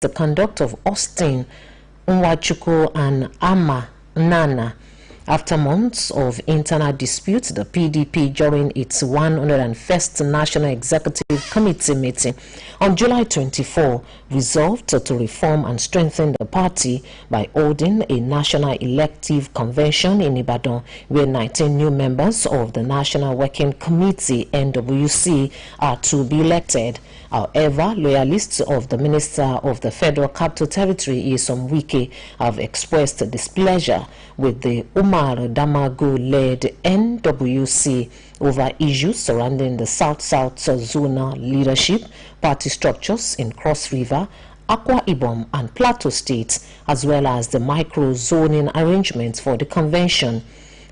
the conduct of Austin Nwachukwu and Ama Nana. After months of internal disputes, the PDP, during its 101st National Executive Committee meeting on July 24, resolved to reform and strengthen the party by holding a national elective convention in Ibadan, where 19 new members of the National Working Committee (NWC) are to be elected. However, loyalists of the Minister of the Federal Capital Territory, Nyesom Wike, have expressed displeasure with the Umar Damagu-led NWC over issues surrounding the South-South zonal leadership, party structures in Cross River, Akwa Ibom and Plateau states, as well as the micro-zoning arrangements for the convention.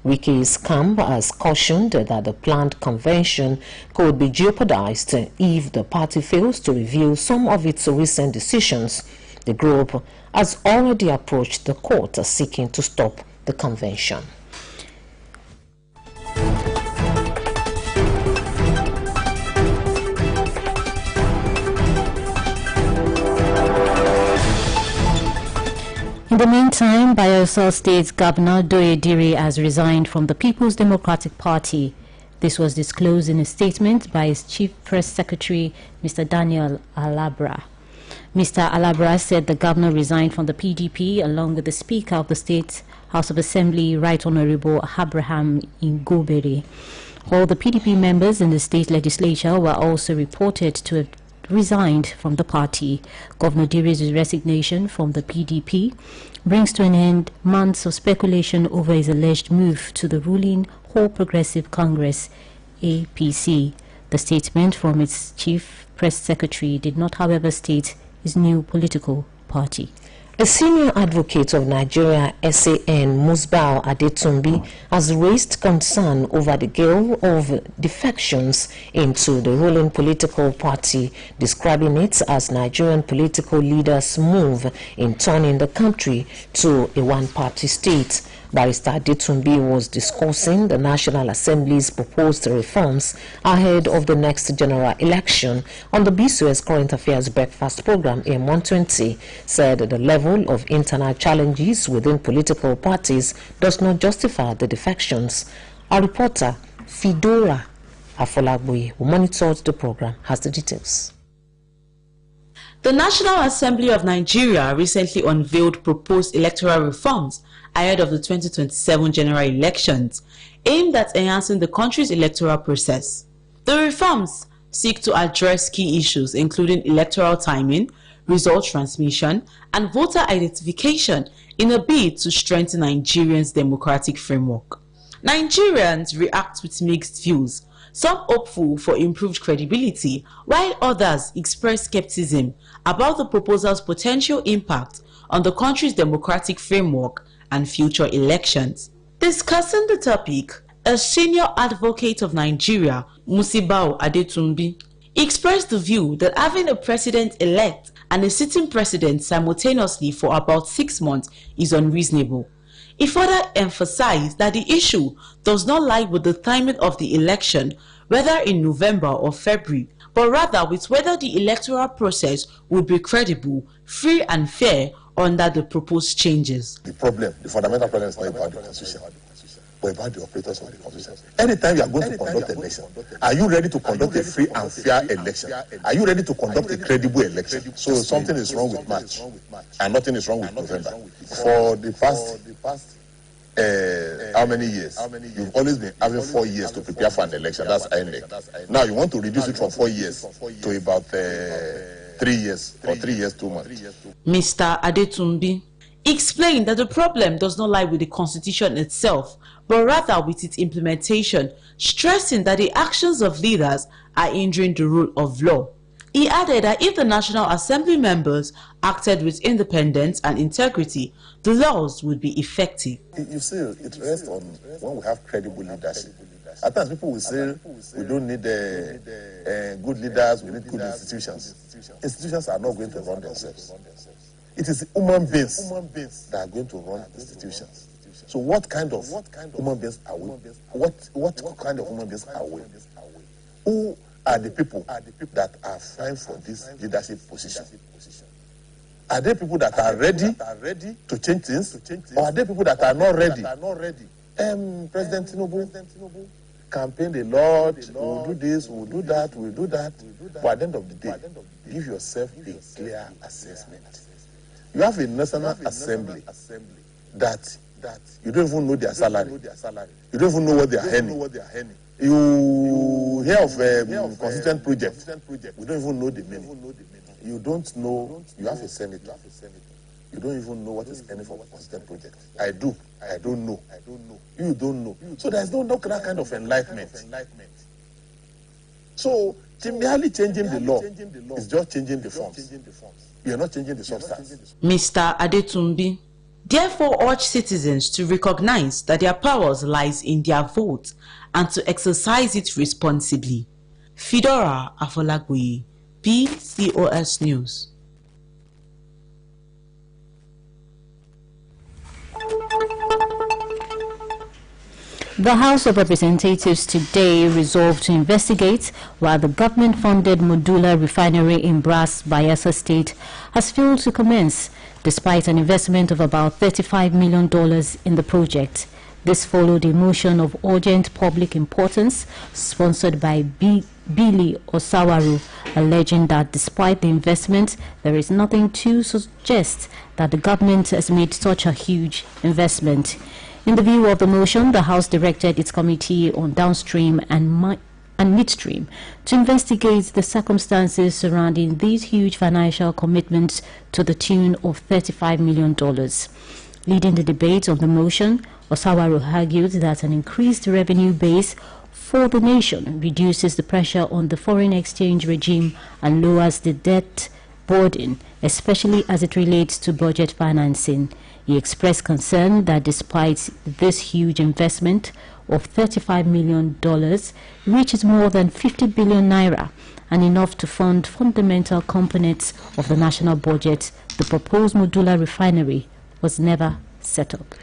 Wike's camp has cautioned that the planned convention could be jeopardized if the party fails to review some of its recent decisions. The group has already approached the court seeking to stop the convention. In the meantime, Bayelsa State Governor Doyedire has resigned from the People's Democratic Party. This was disclosed in a statement by his Chief Press Secretary, Mr. Daniel Alabra. Mr. Alabra said the governor resigned from the PDP along with the Speaker of the State House of Assembly, Right Honorable Abraham Ingobere. All the PDP members in the state legislature were also reported to have resigned from the party. Governor Dire's resignation from the PDP brings to an end months of speculation over his alleged move to the ruling All Progressive Congress APC. The statement from its chief press secretary did not, however, state his new political party. A senior advocate of Nigeria, SAN, Musbao Adetumbi, has raised concern over the gale of defections into the ruling political party, describing it as Nigerian political leaders' move in turning the country to a one-party state. Barrister Adetumbi was discussing the National Assembly's proposed reforms ahead of the next general election on the BCOS Current Affairs Breakfast Program AM120, said the level of internal challenges within political parties does not justify the defections. Our reporter, Fidora Afolagboye, who monitored the program, has the details. The National Assembly of Nigeria recently unveiled proposed electoral reforms ahead of the 2027 general elections, aimed at enhancing the country's electoral process. The reforms seek to address key issues including electoral timing, result transmission, and voter identification in a bid to strengthen Nigerians' democratic framework. Nigerians react with mixed views, some hopeful for improved credibility, while others express skepticism about the proposal's potential impact on the country's democratic framework and future elections. Discussing the topic, a senior advocate of Nigeria, Musibao Adetumbi, expressed the view that having a president-elect and a sitting president simultaneously for about 6 months is unreasonable. He further emphasized that the issue does not lie with the timing of the election, whether in November or February, but rather with whether the electoral process would be credible, free and fair under the proposed changes. The fundamental problem is not about the Constitution, but about the operators of the Constitution. Anytime you are going to conduct an election, are you ready to conduct a free and fair election? Are you ready to conduct a credible election? So something is wrong with March, and nothing is wrong with November. For the past how many years? You've always been having 4 years to prepare for an election. That's INEC. Now you want to reduce it from 4 years to about 3 years or 3 years, 2 months. Mr. Adetumbi explained that the problem does not lie with the Constitution itself, but rather with its implementation, stressing that the actions of leaders are hindering the rule of law. He added that if the National Assembly members acted with independence and integrity, the laws would be effective. You see, it rests on when we have credible leadership. At times people will say we don't need good leaders, we need good institutions. Institutions are not going to run themselves. It is human beings that are going to run institutions. So what kind of human beings are we? What kind of human beings are we? Who are the people that are vying for this leadership position? Are there people that are ready to change things, or are there people that are not ready? President Tinubu campaigned a lot. We'll do this, we'll do that, we'll do that. But at the end of the day, give yourself a clear assessment. You have a National Assembly that you don't even know their salary. You don't even know what they are earning. You hear of consistent project. We don't even know the meaning. You don't know. You have a senator. You don't even know what is earning for a consistent project. I do. I don't know. You don't know. So there's no that kind of enlightenment. So merely changing the law is just changing the forms. You are not changing the substance. Mr. Adetumbi therefore urged citizens to recognize that their powers lies in their vote and to exercise it responsibly. Fedora Afolagwe, PCOS News. The House of Representatives today resolved to investigate why the government-funded modular refinery in Brass, Bayelsa State has failed to commence, despite an investment of about $35 million in the project. This followed a motion of urgent public importance sponsored by Billy Osawaru, alleging that despite the investment, there is nothing to suggest that the government has made such a huge investment. In the view of the motion, the House directed its Committee on Downstream and Midstream to investigate the circumstances surrounding these huge financial commitments to the tune of $35 million. Leading the debate on the motion, Osawaru argued that an increased revenue base for the nation reduces the pressure on the foreign exchange regime and lowers the debt burden, especially as it relates to budget financing. He expressed concern that despite this huge investment of $35 million, which is more than 50 billion naira and enough to fund fundamental components of the national budget, the proposed modular refinery was never set up.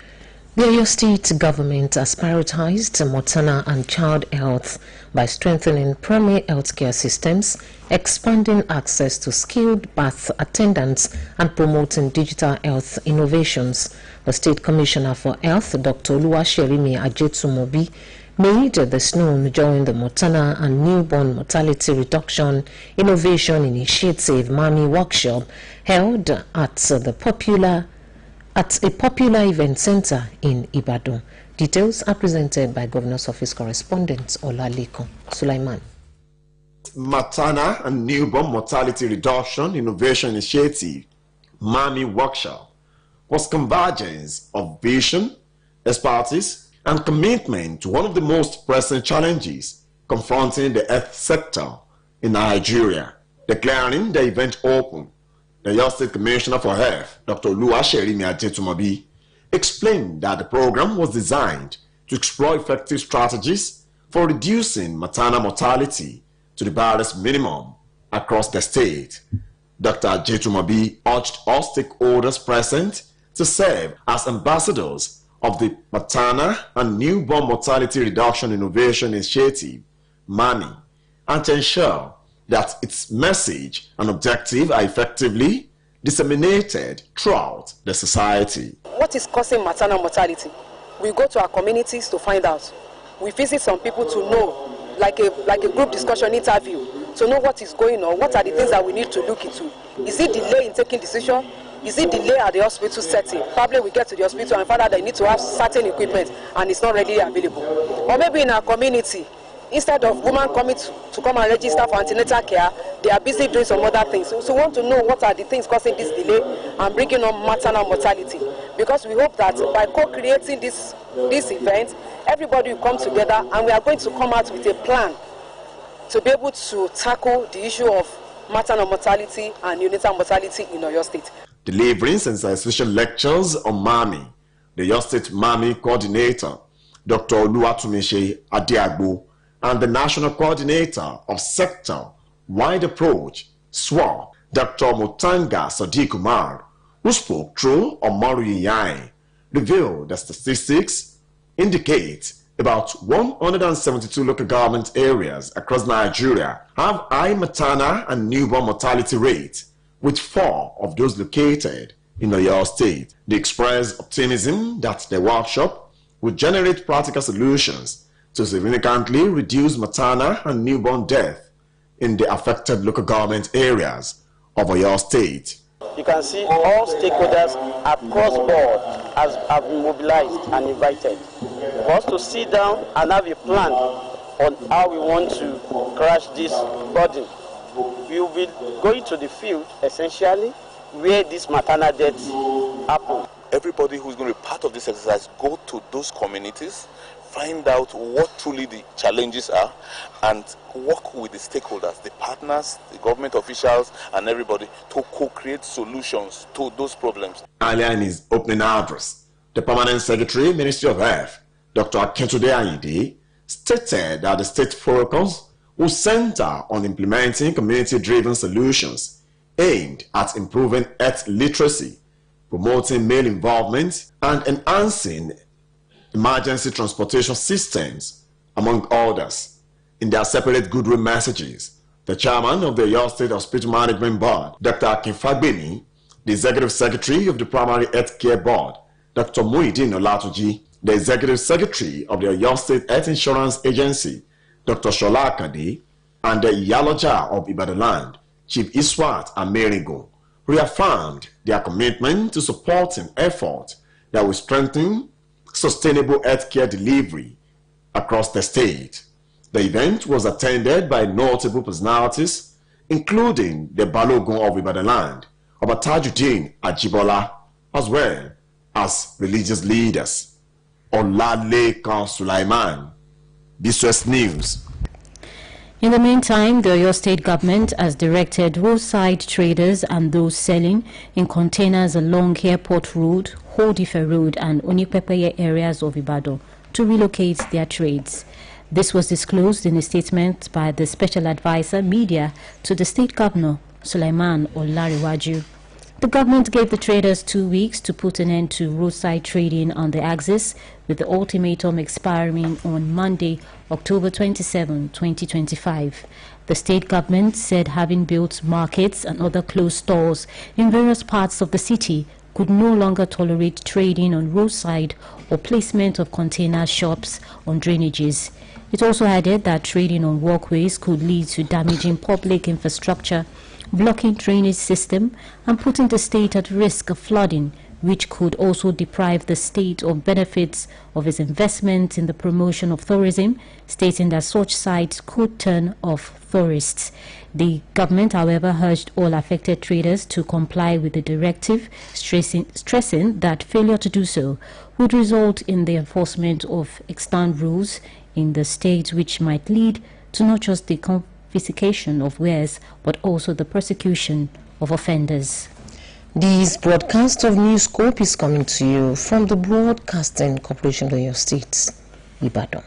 The Oyo State government has prioritized maternal and child health by strengthening primary healthcare systems, expanding access to skilled birth attendants, and promoting digital health innovations. The State Commissioner for Health, Dr. Oluyole Ajetumobi, made this known during the Maternal and Newborn Mortality Reduction Innovation Initiative MAMI workshop held at a popular event center in Ibadan. Details are presented by Governor's Office correspondent Olalekan Sulaiman. Maternal and Newborn Mortality Reduction Innovation Initiative MAMI workshop was convergence of vision, expertise, and commitment to one of the most pressing challenges confronting the health sector in Nigeria. Declaring the event open, the Oyo State Commissioner for Health, Dr. Oluyole Ajetumobi, explained that the program was designed to explore effective strategies for reducing maternal mortality to the barest minimum across the state. Dr. Ajetumobi urged all stakeholders present to serve as ambassadors of the Maternal and Newborn Mortality Reduction Innovation Initiative, MANI, and to ensure that its message and objective are effectively disseminated throughout the society. What is causing maternal mortality? We go to our communities to find out. We visit some people to know, like a group discussion interview, to know what is going on, what are the things that we need to look into. Is it delay in taking decision? Is it delay at the hospital setting? Probably we get to the hospital and find out they need to have certain equipment and it's not readily available. Or maybe in our community, instead of women coming to come and register for antenatal care, they are busy doing some other things. So we want to know what are the things causing this delay and bringing on maternal mortality. Because we hope that by co-creating this event, everybody will come together and we are going to come out with a plan to be able to tackle the issue of maternal mortality and neonatal mortality in Oyo State. Delivering sensitization lectures on MAMI, the Oyo State MAMI coordinator, Dr. Oluwatumise Adiagbo, and the National Coordinator of Sector-Wide Approach, SWA, Dr. Mutanga Sadiq Umar, who spoke through Omaru Yai, revealed that statistics indicate about 172 local government areas across Nigeria have high maternal and newborn mortality rates, with 4 of those located in Oluyole State. They expressed optimism that the workshop would generate practical solutions to significantly reduce maternal and newborn death in the affected local government areas of Oluyole State. You can see all stakeholders across board have been mobilized and invited for us to sit down and have a plan on how we want to crash this burden. We will be going to the field, essentially, where this maternal deaths happen. Everybody who's going to be part of this exercise, go to those communities, find out what truly the challenges are, and work with the stakeholders, the partners, the government officials, and everybody to co-create solutions to those problems. Earlier in his opening address, the Permanent Secretary, Ministry of Health, Dr. Akintunde Ayinde, stated that the state focus will center on implementing community-driven solutions aimed at improving health literacy, promoting male involvement, and enhancing emergency transportation systems, among others. In their separate goodwill messages, the chairman of the Oluyole State Hospital Management Board, Dr. Akin Fagbemi, the executive secretary of the Primary Health Care Board, Dr. Muideen Olatuji, the executive secretary of the Oluyole State Health Insurance Agency, Dr. Shola Akande, and the Iyaloja of Ibadan Land, Chief Iswat Amerigo, reaffirmed their commitment to supporting efforts that will strengthen sustainable healthcare delivery across the state. The event was attended by notable personalities, including the Balogun of Ibadan Land, Oba Tajuddin Ajibola, as well as religious leaders. Olalekan Sulaiman, BSS News. In the meantime, the Oluyole State government has directed roadside traders and those selling in containers along Airport Road, Hodife Road and Onipepeye areas of Ibadan to relocate their trades. This was disclosed in a statement by the Special Advisor Media to the State Governor, Sulaiman Olariwaju. The government gave the traders 2 weeks to put an end to roadside trading on the axis, with the ultimatum expiring on Monday, October 27, 2025. The state government said having built markets and other closed stores in various parts of the city could no longer tolerate trading on roadside or placement of container shops on drainages. It also added that trading on walkways could lead to damaging public infrastructure, blocking drainage system, and putting the state at risk of flooding, which could also deprive the state of benefits of its investment in the promotion of tourism, stating that such sites could turn off tourists. The government, however, urged all affected traders to comply with the directive, stressing that failure to do so would result in the enforcement of extant rules in the state, which might lead to not just the confiscation of wares, but also the prosecution of offenders. This broadcast of Newscope is coming to you from the Broadcasting Corporation of Oluyole State, Ibadan.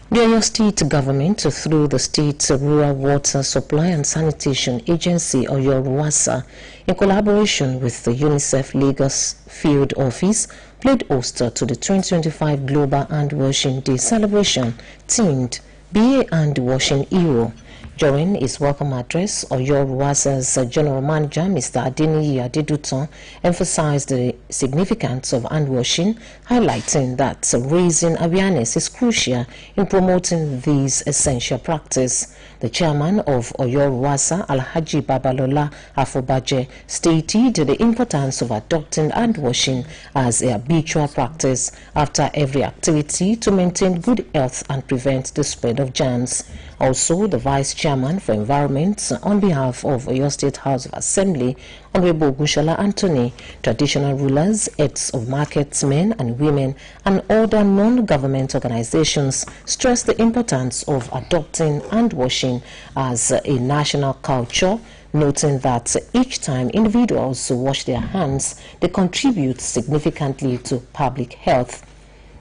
The Oluyole State government, through the State Rural Water Supply and Sanitation Agency, OLUYOLE, in collaboration with the UNICEF Lagos Field Office, played host to the 2025 Global Hand Washing Day celebration, themed Be a Hand Washing Hero. During his welcome address, OLUYOLE's General Manager, Mr. Adeniyi Adedutan, emphasized the significance of hand washing, highlighting that raising awareness is crucial in promoting this essential practice. The chairman of OLUYOLE, Alhaji Babalola Afobaje, stated the importance of adopting hand washing as a habitual practice after every activity to maintain good health and prevent the spread of germs. Also, the Vice Chairman for Environment, on behalf of Oluyole State House of Assembly, Honorable Gushola Anthony, traditional rulers, heads of markets, men and women, and other non-government organizations stressed the importance of adopting hand washing as a national culture, noting that each time individuals wash their hands, they contribute significantly to public health.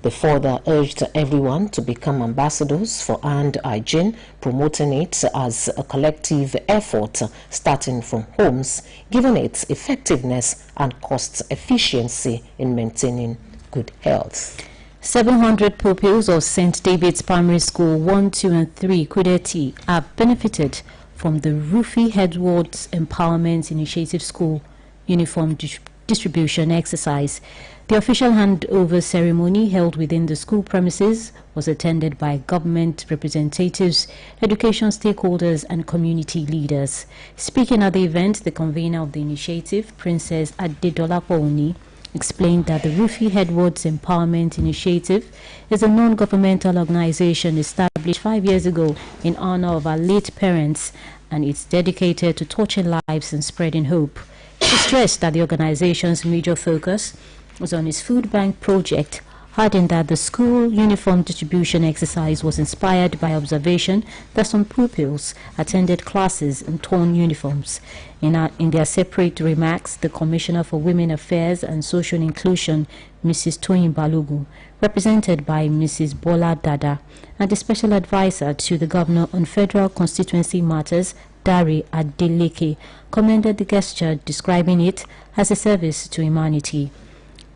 They further urged everyone to become ambassadors for hand hygiene, promoting it as a collective effort starting from homes, given its effectiveness and cost efficiency in maintaining good health. 700 pupils of St. David's Primary School 1, 2 and 3 Kudeti have benefited from the Rufi Edwards Empowerment Initiative School uniform distribution exercise. The official handover ceremony held within the school premises was attended by government representatives, education stakeholders and community leaders. Speaking at the event, the convener of the initiative, Princess Adedolapo Oni, explained that the Rufi Edwards Empowerment Initiative is a non-governmental organization established 5 years ago in honor of our late parents, and it's dedicated to touching lives and spreading hope. She stressed that the organization's major focus was on its food bank project, adding that the school uniform distribution exercise was inspired by observation that some pupils attended classes in torn uniforms. In their separate remarks, the Commissioner for Women Affairs and Social Inclusion, Mrs. Toyin Balogun, represented by Mrs. Bola Dada, and the Special Advisor to the Governor on Federal Constituency Matters, Dari Adeleke, commended the gesture, describing it as a service to humanity.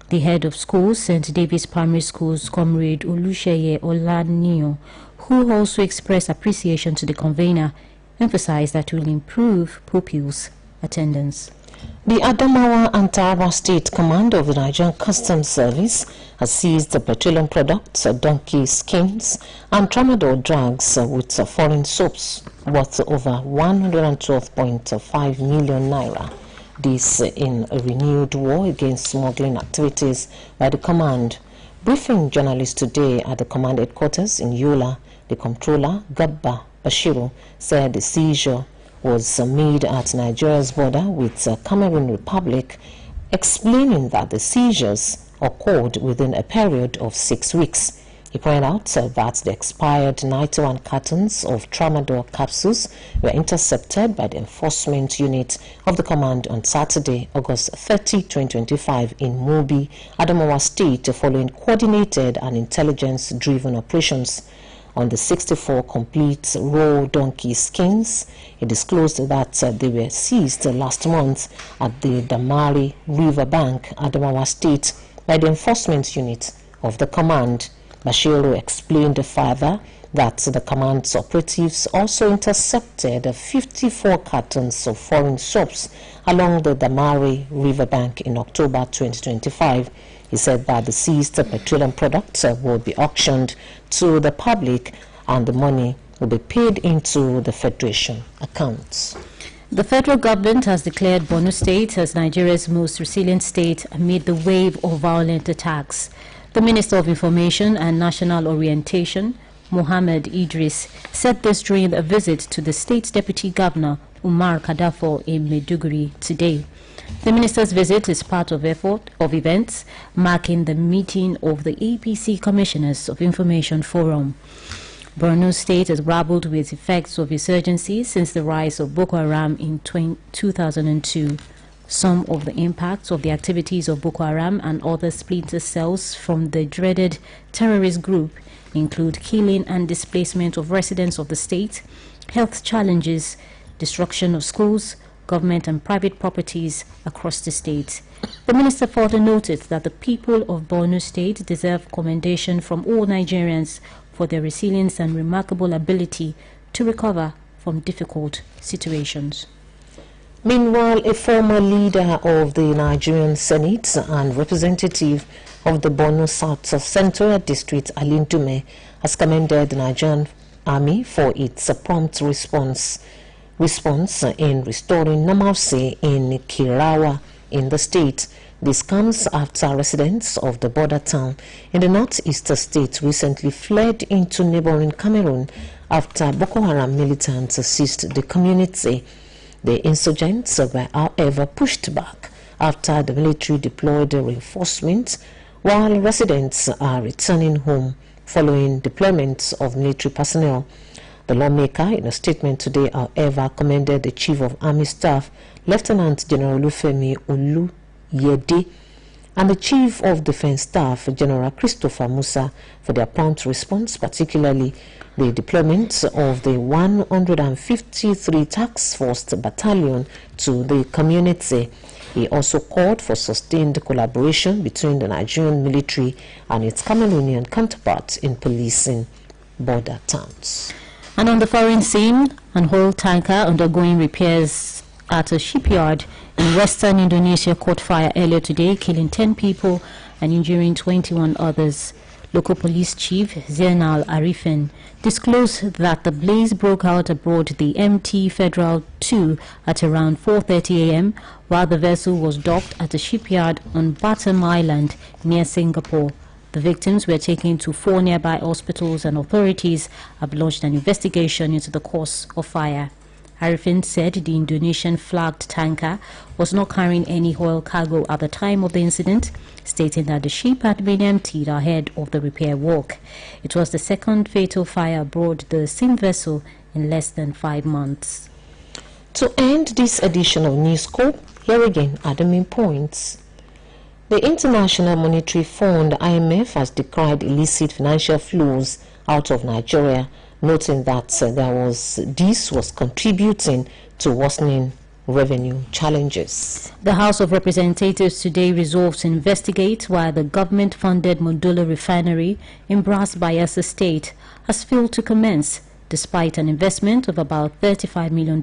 The head of schools, St. David's Primary School's Comrade Oluyole, who also expressed appreciation to the convener, emphasized that it will improve pupils' attendance. The Adamawa and Taraba State Command of the Nigerian Customs Service has seized the petroleum products, donkey skins, and tramadol drugs with foreign soaps worth over 112.5 million naira. This in a renewed war against smuggling activities by the command. Briefing journalists today at the command headquarters in Yola, the controller, Gabba Bashiru, said the seizure was made at Nigeria's border with Cameroon Republic, explaining that the seizures occurred within a period of 6 weeks. He pointed out that the expired 91 cartons of tramadol capsules were intercepted by the enforcement unit of the command on Saturday, August 30, 2025 in Mobi, Adamawa State, following coordinated and intelligence-driven operations. On the 64 complete raw donkey skins, he disclosed that they were seized last month at the Damari River Bank, Adamawa State, by the enforcement unit of the command. Bashiru explained further that the command's operatives also intercepted 54 cartons of foreign soaps along the Damari riverbank in October 2025. He said that the seized petroleum products will be auctioned to the public and the money will be paid into the Federation accounts. The federal government has declared Borno State as Nigeria's most resilient state amid the wave of violent attacks. The Minister of Information and National Orientation, Mohammed Idris, said this during a visit to the state's Deputy Governor, Umar Kadafo, in Maiduguri today. The minister's visit is part of events marking the meeting of the APC Commissioners of Information Forum. Borno State has grappled with effects of insurgency since the rise of Boko Haram in 2002. Some of the impacts of the activities of Boko Haram and other splinter cells from the dreaded terrorist group include killing and displacement of residents of the state, health challenges, destruction of schools, government and private properties across the state. The minister further noted that the people of Borno State deserve commendation from all Nigerians for their resilience and remarkable ability to recover from difficult situations. Meanwhile, a former leader of the Nigerian Senate and representative of the Borno South Central District, Alin Dume, has commended the Nigerian Army for its prompt response in restoring normalcy in Kirawa in the state. This comes after residents of the border town in the northeast state recently fled into neighboring Cameroon after Boko Haram militants seized the community. The insurgents were, however, pushed back after the military deployed reinforcements, while residents are returning home following deployment of military personnel. The lawmaker, in a statement today, however, commended the Chief of Army Staff, Lieutenant General Olufemi Oluyole, and the Chief of Defense Staff, General Christopher Musa, for their prompt response, particularly the deployment of the 153 Task Force Battalion to the community. He also called for sustained collaboration between the Nigerian military and its Cameroonian counterparts in policing border towns. And on the foreign scene, an oil tanker undergoing repairs at a shipyard in western Indonesia caught fire earlier today, killing 10 people and injuring 21 others. Local police chief Zainal Arifin disclosed that the blaze broke out aboard the MT Federal 2 at around 4:30 a.m. while the vessel was docked at a shipyard on Batam Island near Singapore. The victims were taken to 4 nearby hospitals and authorities have launched an investigation into the cause of fire. Arifin said the Indonesian flagged tanker was not carrying any oil cargo at the time of the incident, stating that the ship had been emptied ahead of the repair work. It was the second fatal fire aboard the same vessel in less than 5 months. To end this edition of Newscope, here again are the main points. The International Monetary Fund, IMF, has decried illicit financial flows out of Nigeria, noting that this was contributing to worsening revenue challenges. The House of Representatives today resolved to investigate why the government-funded Modular refinery in Bras Bayelsa State has failed to commence, despite an investment of about $35 million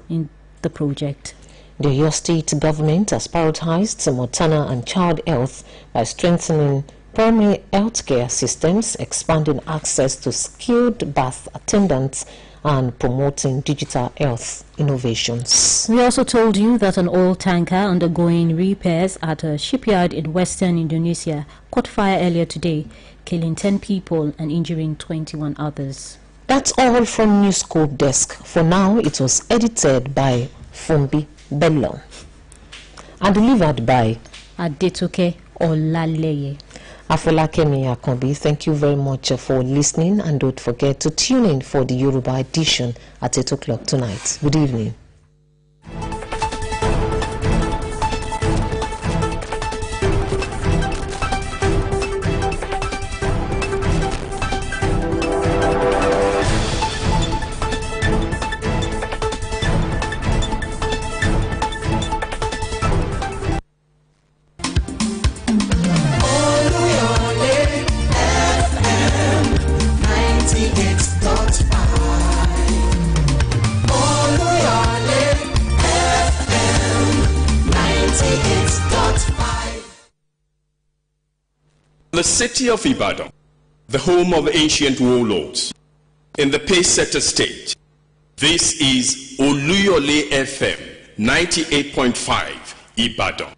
in the project. The Oyo State government has prioritized maternal and child health by strengthening primary healthcare systems, expanding access to skilled birth attendants, and promoting digital health innovations. We also told you that an oil tanker undergoing repairs at a shipyard in western Indonesia caught fire earlier today, killing 10 people and injuring 21 others. That's all from Newscope Desk. For now, it was edited by Fumbi Bello and delivered by Adetoke Olaleye. Afolakemi Akonbi, thank you very much for listening, and don't forget to tune in for the Yoruba edition at 8 o'clock tonight. Good evening. The city of Ibadan, the home of ancient warlords, in the Pacesetter state, this is Oluyole FM 98.5 Ibadan.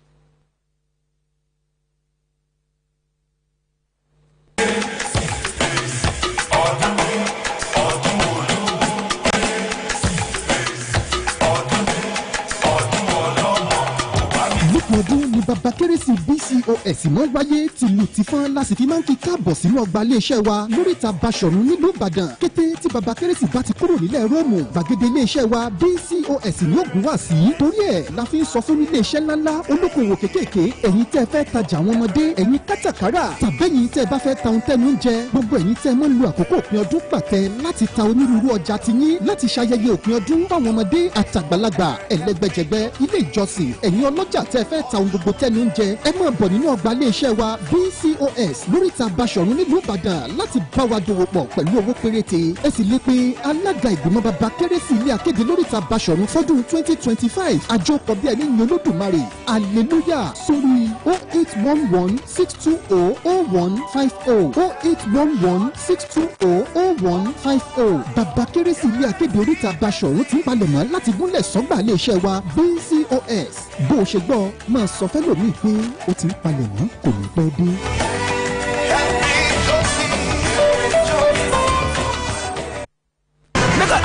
ọdún ni bàbá kérésì BCOS máa ń wáyé tìlù tìfọn láti fi máa ń kí káàbọ̀ sínú ọgbà iléeṣẹ́ wa lóríta Basọ̀run nílùú Ìbàdàn. Kété tí bàbá kérésì bá ti kúrò nílẹ̀ Róòmù, gbàgede iléeṣẹ́ wa BCOS ní ògùn wá sí. Torí ẹ̀ la fi ń sọ fún iléeṣẹ́ ńláńlá olókòwò kékèké, ẹ̀yin tẹ́ fẹ́ tajà àwọn ọmọdé, ẹ̀yin kátàkárà, tàbẹ́yìn tẹ́ bá fẹ́ ta ohun tẹ́nu ń jẹ, gbogbo ẹ̀yin tẹ́ mọ́ lu àkókò òpin ọdún pàtẹ láti ta onírúurú ọjà tiyín láti ṣayẹyẹ òpin ọdún fáwọn ọmọdé àtàgbàlagbà, ẹlẹ́gbẹ́jẹgbẹ́, ilé ìjọsìn, ẹ̀yin ọlọ́jà tẹ́ fẹ́ ta ohun gbogbo tẹ́nu ń jẹ, ẹ máa bọ̀ nínú ọgbà iléeṣẹ́ wa BCOS lóríta Basọ̀run nílùú Ìbàdàn láti bá wa dòwò pọ̀ pẹ̀lú owó péréte. Ẹ sì lè pe alága ìgbìmọ̀ bàbá kérésì ilé akéde lóríta Basọ̀run fọ́dún 2025 àjọpọ̀ bí ẹni yin Olódùmarè hallelujah sórí 0811 620 0150 0811 620 0150. Bàbá kérésì ilé akéde oríta Basọ̀run ti ń palẹ̀mọ́ láti gúnlẹ̀ sọ́gbà iléeṣẹ́ wa BCOS. Bó o ṣe gbọ́ máa sọ fẹ́lòmíì pé ó ti ń palẹ̀mọ́ kò ní pẹ́ dé.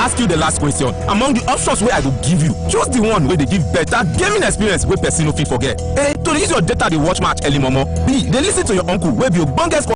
Ask you the last question. Among the options wey I go give you, choose the one wey dey give better gaming experience wey person no fit forget. A, to dey use your data dey watch match early momo. B, dey lis ten to your uncle wey be ogbonge